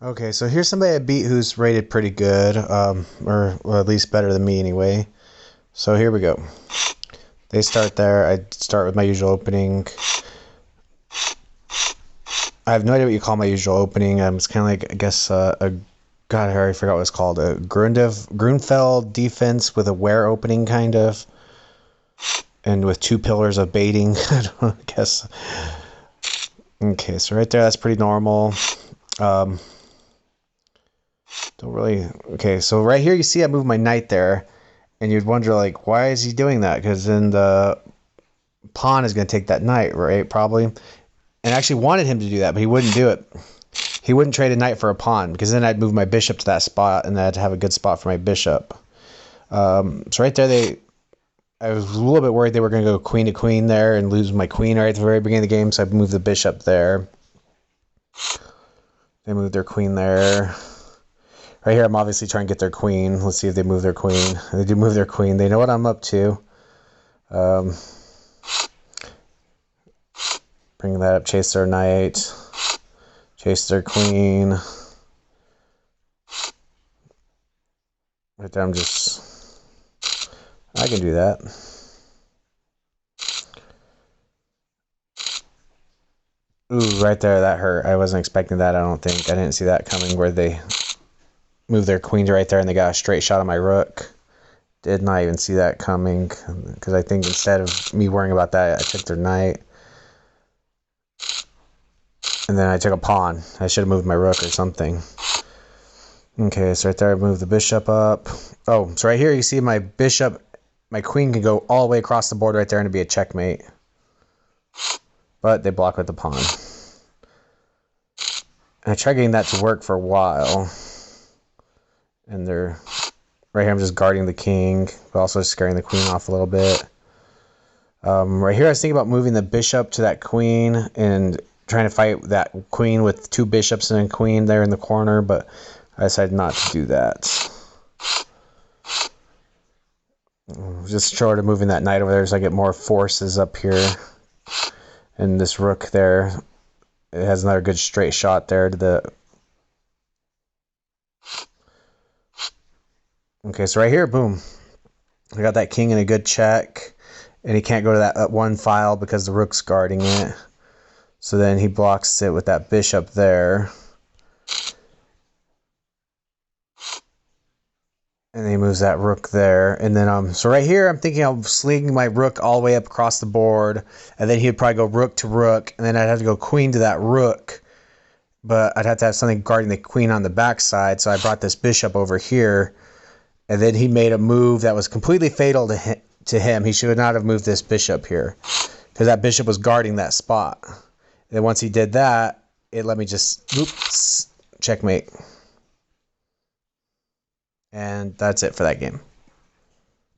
Okay, so here's somebody I beat who's rated pretty good, or well, at least better than me anyway. So here we go. They start there. I start with my usual opening. I have no idea what you call my usual opening. It's kind of like, I guess, God, I already forgot what it's called. A Grunfeld defense with a ware opening, kind of. And with 2 pillars of baiting, I don't know, I guess. Okay, so right there, that's pretty normal. Don't really... Okay, so right here, you see I move my knight there. And you'd wonder, like, why is he doing that? Because then the pawn is going to take that knight, right? Probably. And I actually wanted him to do that, but he wouldn't do it. He wouldn't trade a knight for a pawn, because then I'd move my bishop to that spot, and then I'd have a good spot for my bishop. So right there, I was a little bit worried they were going to go queen to queen there and lose my queen right at the very beginning of the game, so I moved the bishop there. They moved their queen there. Right here, I'm obviously trying to get their queen. Let's see if they move their queen. They do move their queen. They know what I'm up to. Bring that up, chase their knight, chase their queen. Right there, I can do that. Ooh, right there, that hurt. I wasn't expecting that, I don't think. I didn't see that coming, where they moved their queen right there and they got a straight shot on my rook. Did not even see that coming, because I think instead of me worrying about that, I took their knight. And then I took a pawn. I should have moved my rook or something. Okay, so right there I moved the bishop up. Oh, so right here you see my bishop, my queen can go all the way across the board right there and it'd be a checkmate. But they block with the pawn. And I tried getting that to work for a while. And they're... Right here I'm just guarding the king, but also scaring the queen off a little bit. Right here I was thinking about moving the bishop to that queen and trying to fight that queen with 2 bishops and a queen there in the corner, but I decided not to do that. Just short of moving that knight over there so I get more forces up here. And this rook there, it has another good straight shot there to the... Okay, so right here, boom. I got that king in a good check. And he can't go to that one file because the rook's guarding it. So then he blocks it with that bishop there. And then he moves that rook there. And then, so right here, I'm thinking of slinging my rook all the way up across the board. And then he'd probably go rook to rook. And then I'd have to go queen to that rook. But I'd have to have something guarding the queen on the backside. So I brought this bishop over here. And then he made a move that was completely fatal to him. He should not have moved this bishop here, because that bishop was guarding that spot. And then once he did that, it let me just, oops, checkmate. And that's it for that game.